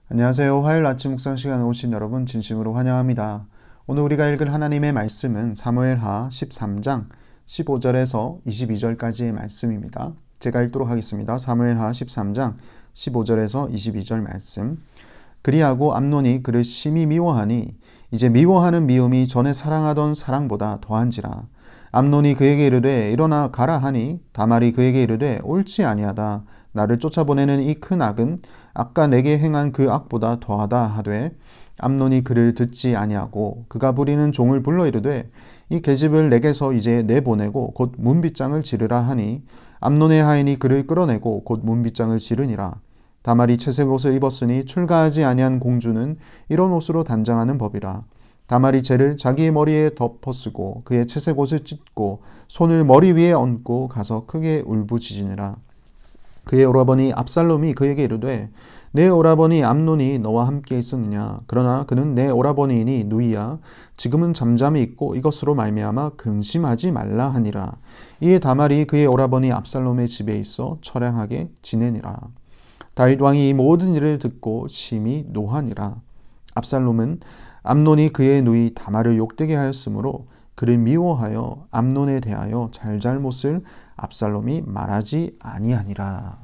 안녕하세요. 화요일 아침 묵상 시간에 오신 여러분 진심으로 환영합니다. 오늘 우리가 읽을 하나님의 말씀은 사무엘하 13장 15절에서 22절까지의 말씀입니다. 제가 읽도록 하겠습니다. 사무엘하 13장 15절에서 22절 말씀. 그리하고 암논이 그를 심히 미워하니 이제 미워하는 미움이 전에 사랑하던 사랑보다 더한지라. 암논이 그에게 이르되 일어나 가라 하니 다말이 그에게 이르되 옳지 아니하다. 나를 쫓아보내는 이 큰 악은 아까 내게 행한 그 악보다 더하다 하되 암논이 그를 듣지 아니하고 그가 부리는 종을 불러 이르되 이 계집을 내게서 이제 내보내고 곧 문빗장을 지르라 하니 암논의 하인이 그를 끌어내고 곧 문빗장을 지르니라. 다말이 채색 옷을 입었으니 출가하지 아니한 공주는 이런 옷으로 단장하는 법이라. 다말이 재를 자기의 머리에 덮어쓰고 그의 채색 옷을 찢고 손을 머리 위에 얹고 가서 크게 울부짖으니라. 그의 오라버니 압살롬이 그에게 이르되 내 오라버니 암논이 너와 함께 있었느냐. 그러나 그는 내 오라버니이니 누이야. 지금은 잠잠히 있고 이것으로 말미암아 근심하지 말라 하니라. 이에 다말이 그의 오라버니 압살롬의 집에 있어 처량하게 지내니라. 다윗 왕이 이 모든 일을 듣고 심히 노하니라. 압살롬은 암논이 그의 누이 다말을 욕되게 하였으므로 그를 미워하여 암논에 대하여 잘잘못을 압살롬이 말하지 아니하니라.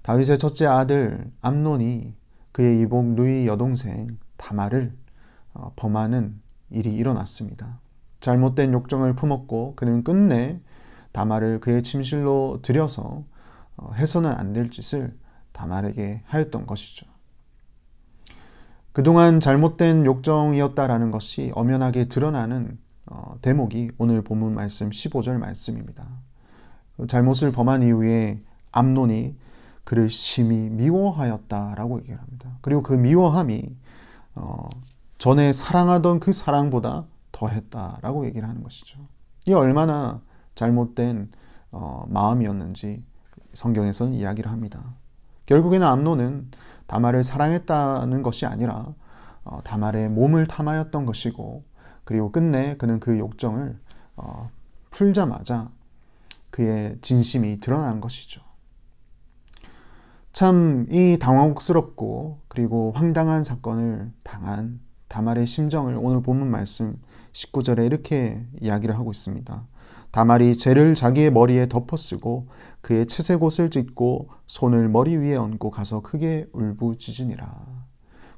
다윗의 첫째 아들 암논이 그의 이복 누이 여동생 다말을 범하는 일이 일어났습니다. 잘못된 욕정을 품었고 그는 끝내 다말을 그의 침실로 들여서 해서는 안 될 짓을 다말에게 하였던 것이죠. 그동안 잘못된 욕정이었다라는 것이 엄연하게 드러나는 대목이 오늘 본문 말씀 15절 말씀입니다. 잘못을 범한 이후에 암논이 그를 심히 미워하였다라고 얘기를 합니다. 그리고 그 미워함이 전에 사랑하던 그 사랑보다 더했다라고 얘기를 하는 것이죠. 이게 얼마나 잘못된 마음이었는지 성경에서는 이야기를 합니다. 결국에는 암논은 다말을 사랑했다는 것이 아니라 다말의 몸을 탐하였던 것이고, 그리고 끝내 그는 그 욕정을 풀자마자 그의 진심이 드러난 것이죠. 참 이 당황스럽고 그리고 황당한 사건을 당한 다말의 심정을 오늘 본문 말씀 19절에 이렇게 이야기를 하고 있습니다. 다말이 재를 자기의 머리에 덮어쓰고 그의 채색 옷을 찢고 손을 머리 위에 얹고 가서 크게 울부짖으니라.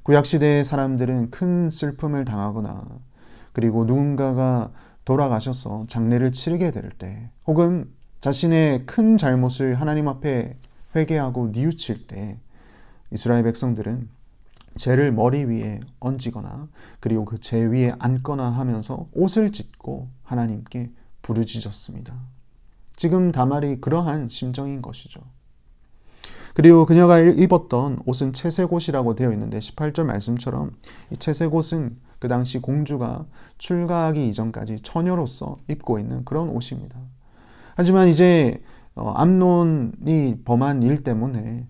구약시대의 사람들은 큰 슬픔을 당하거나 그리고 누군가가 돌아가셔서 장례를 치르게 될 때, 혹은 자신의 큰 잘못을 하나님 앞에 회개하고 뉘우칠 때 이스라엘 백성들은 재를 머리 위에 얹거나 그리고 그 재 위에 앉거나 하면서 옷을 찢고 하나님께 부르짖었습니다. 지금 다말이 그러한 심정인 것이죠. 그리고 그녀가 입었던 옷은 채색 옷이라고 되어 있는데 18절 말씀처럼 이 채색 옷은 그 당시 공주가 출가하기 이전까지 처녀로서 입고 있는 그런 옷입니다. 하지만 이제 암논이 범한 일 때문에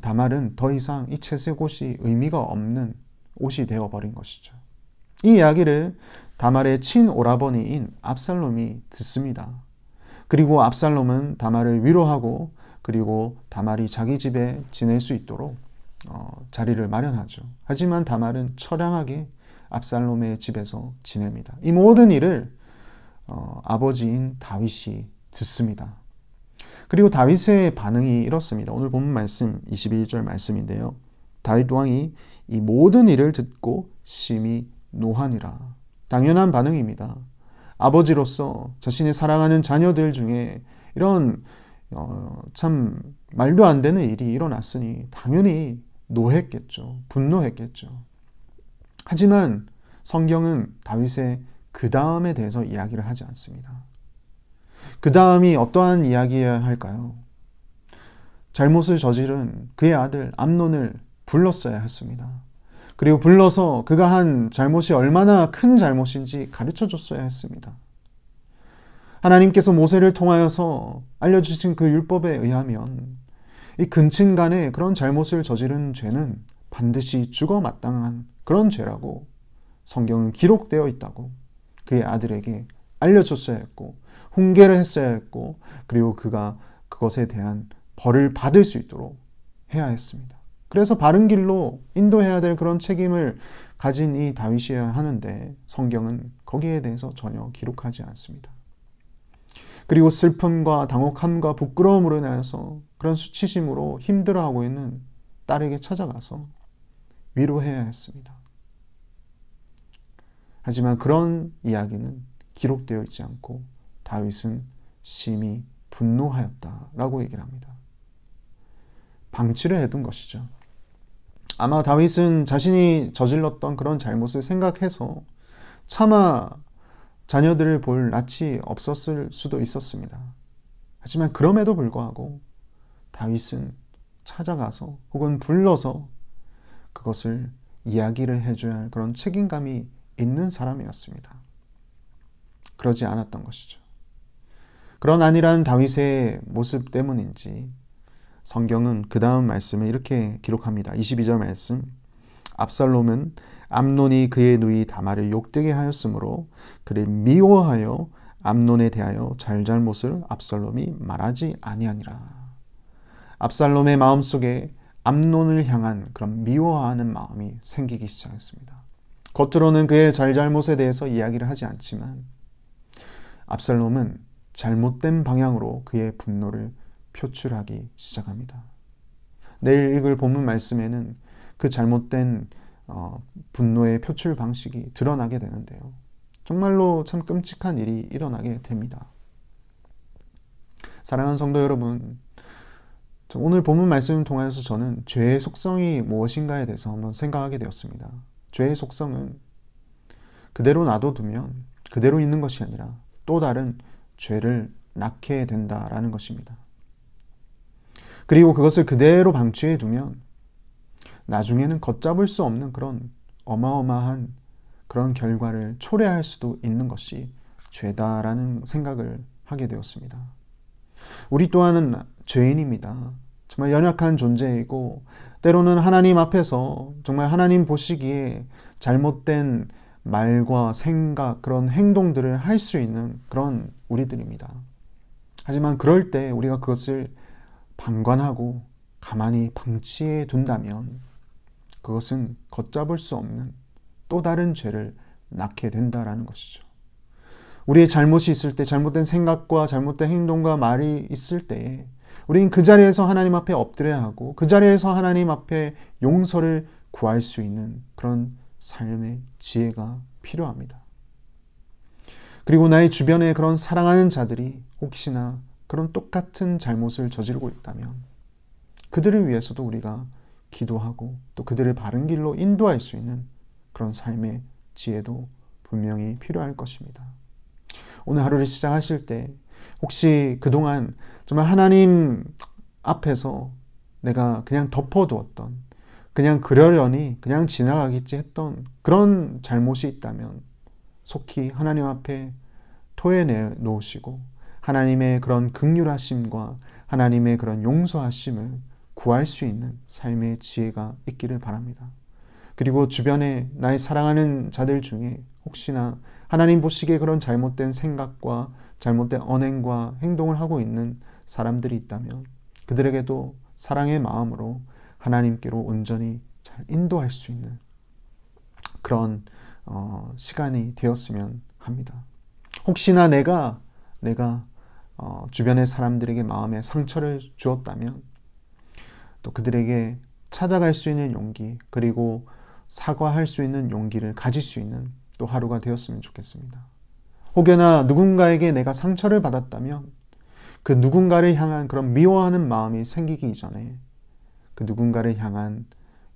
다말은 더 이상 이 채색 옷이 의미가 없는 옷이 되어버린 것이죠. 이 이야기를 다말의 친오라버니인 압살롬이 듣습니다. 그리고 압살롬은 다말을 위로하고 그리고 다말이 자기 집에 지낼 수 있도록 자리를 마련하죠. 하지만 다말은 처량하게 압살롬의 집에서 지냅니다. 이 모든 일을 아버지인 다윗이 듣습니다. 그리고 다윗의 반응이 이렇습니다. 오늘 본문 말씀 21절 말씀인데요. 다윗 왕이 이 모든 일을 듣고 심히 노하니라. 당연한 반응입니다. 아버지로서 자신의 사랑하는 자녀들 중에 이런 참 말도 안 되는 일이 일어났으니 당연히 노했겠죠. 분노했겠죠. 하지만 성경은 다윗의 그 다음에 대해서 이야기를 하지 않습니다. 그 다음이 어떠한 이야기여야 할까요? 잘못을 저지른 그의 아들 암논을 불렀어야 했습니다. 그리고 불러서 그가 한 잘못이 얼마나 큰 잘못인지 가르쳐 줬어야 했습니다. 하나님께서 모세를 통하여서 알려주신 그 율법에 의하면 이 근친 간에 그런 잘못을 저지른 죄는 반드시 죽어 마땅한 그런 죄라고 성경은 기록되어 있다고 그의 아들에게 알려줬어야 했고, 훈계를 했어야 했고, 그리고 그가 그것에 대한 벌을 받을 수 있도록 해야 했습니다. 그래서 바른 길로 인도해야 될 그런 책임을 가진 이 다윗이어야 하는데 성경은 거기에 대해서 전혀 기록하지 않습니다. 그리고 슬픔과 당혹함과 부끄러움으로 인하여서 그런 수치심으로 힘들어하고 있는 딸에게 찾아가서 위로해야 했습니다. 하지만 그런 이야기는 기록되어 있지 않고 다윗은 심히 분노하였다라고 얘기를 합니다. 방치를 해둔 것이죠. 아마 다윗은 자신이 저질렀던 그런 잘못을 생각해서 차마 자녀들을 볼 낯이 없었을 수도 있었습니다. 하지만 그럼에도 불구하고 다윗은 찾아가서 혹은 불러서 그것을 이야기를 해줘야 할 그런 책임감이 있는 사람이었습니다. 그러지 않았던 것이죠. 그런 안일한 다윗의 모습 때문인지 성경은 그 다음 말씀을 이렇게 기록합니다. 22절 말씀. 압살롬은 암논이 그의 누이 다말을 욕되게 하였으므로 그를 미워하여 암논에 대하여 잘잘못을 압살롬이 말하지 아니하니라. 압살롬의 마음속에 암논을 향한 그런 미워하는 마음이 생기기 시작했습니다. 겉으로는 그의 잘잘못에 대해서 이야기를 하지 않지만 압살롬은 잘못된 방향으로 그의 분노를 표출하기 시작합니다. 내일 읽을 본문 말씀에는 그 잘못된 분노의 표출 방식이 드러나게 되는데요. 정말로 참 끔찍한 일이 일어나게 됩니다. 사랑하는 성도 여러분, 오늘 본문 말씀을 통해서 저는 죄의 속성이 무엇인가에 대해서 한번 생각하게 되었습니다. 죄의 속성은 그대로 놔둬두면 그대로 있는 것이 아니라 또 다른 죄를 낳게 된다라는 것입니다. 그리고 그것을 그대로 방치해 두면 나중에는 걷잡을 수 없는 그런 어마어마한 그런 결과를 초래할 수도 있는 것이 죄다라는 생각을 하게 되었습니다. 우리 또한은 죄인입니다. 정말 연약한 존재이고 때로는 하나님 앞에서 정말 하나님 보시기에 잘못된 말과 생각, 그런 행동들을 할 수 있는 그런 우리들입니다. 하지만 그럴 때 우리가 그것을 방관하고 가만히 방치해 둔다면 그것은 걷잡을 수 없는 또 다른 죄를 낳게 된다라는 것이죠. 우리의 잘못이 있을 때, 잘못된 생각과 잘못된 행동과 말이 있을 때에 우리는 그 자리에서 하나님 앞에 엎드려야 하고 그 자리에서 하나님 앞에 용서를 구할 수 있는 그런 삶의 지혜가 필요합니다. 그리고 나의 주변에 그런 사랑하는 자들이 혹시나 그런 똑같은 잘못을 저지르고 있다면 그들을 위해서도 우리가 기도하고 또 그들을 바른 길로 인도할 수 있는 그런 삶의 지혜도 분명히 필요할 것입니다. 오늘 하루를 시작하실 때 혹시 그동안 정말 하나님 앞에서 내가 그냥 덮어두었던, 그냥 그러려니 그냥 지나가겠지 했던 그런 잘못이 있다면 속히 하나님 앞에 토해내 놓으시고 하나님의 그런 긍휼하심과 하나님의 그런 용서하심을 구할 수 있는 삶의 지혜가 있기를 바랍니다. 그리고 주변에 나의 사랑하는 자들 중에 혹시나 하나님 보시기에 그런 잘못된 생각과 잘못된 언행과 행동을 하고 있는 사람들이 있다면 그들에게도 사랑의 마음으로 하나님께로 온전히 잘 인도할 수 있는 그런 시간이 되었으면 합니다. 혹시나 내가 주변의 사람들에게 마음에 상처를 주었다면 또 그들에게 찾아갈 수 있는 용기, 그리고 사과할 수 있는 용기를 가질 수 있는 또 하루가 되었으면 좋겠습니다. 혹여나 누군가에게 내가 상처를 받았다면 그 누군가를 향한 그런 미워하는 마음이 생기기 이전에 그 누군가를 향한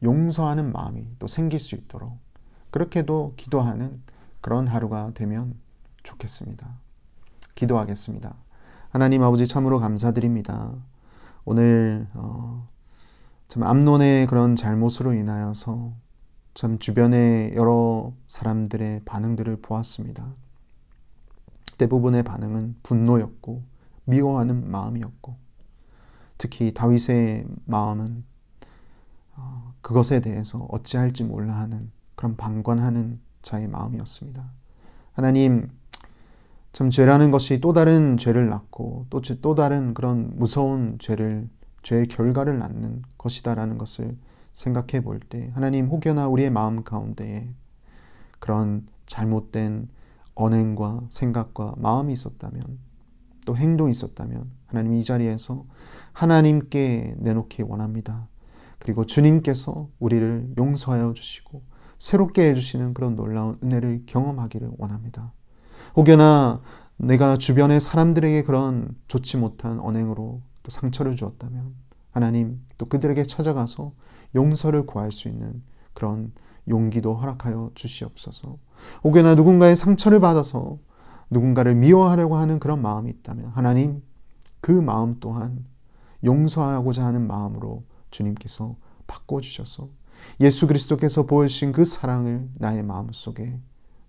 용서하는 마음이 또 생길 수 있도록 그렇게도 기도하는 그런 하루가 되면 좋겠습니다. 기도하겠습니다. 하나님 아버지, 참으로 감사드립니다. 오늘 참 암논의 그런 잘못으로 인하여서 참 주변의 여러 사람들의 반응들을 보았습니다. 대부분의 반응은 분노였고 미워하는 마음이었고 특히 다윗의 마음은 그것에 대해서 어찌할지 몰라 하는 그런 방관하는 자의 마음이었습니다. 하나님, 참 죄라는 것이 또 다른 죄를 낳고 또 다른 그런 무서운 죄의 결과를 낳는 것이다라는 것을 생각해 볼 때 하나님 혹여나 우리의 마음 가운데에 그런 잘못된 언행과 생각과 마음이 있었다면 또 행동이 있었다면 하나님 이 자리에서 하나님께 내놓기 원합니다. 그리고 주님께서 우리를 용서하여 주시고 새롭게 해주시는 그런 놀라운 은혜를 경험하기를 원합니다. 혹여나 내가 주변의 사람들에게 그런 좋지 못한 언행으로 또 상처를 주었다면 하나님 또 그들에게 찾아가서 용서를 구할 수 있는 그런 용기도 허락하여 주시옵소서. 혹여나 누군가의 상처를 받아서 누군가를 미워하려고 하는 그런 마음이 있다면 하나님 그 마음 또한 용서하고자 하는 마음으로 주님께서 바꿔주셔서 예수 그리스도께서 보여주신 그 사랑을 나의 마음속에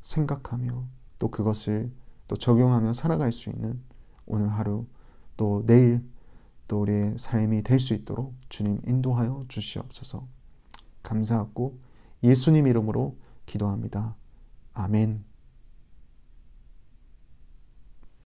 생각하며 또 그것을 또 적용하며 살아갈 수 있는 오늘 하루 또 내일 또 우리의 삶이 될 수 있도록 주님 인도하여 주시옵소서. 감사하고 예수님 이름으로 기도합니다. 아멘.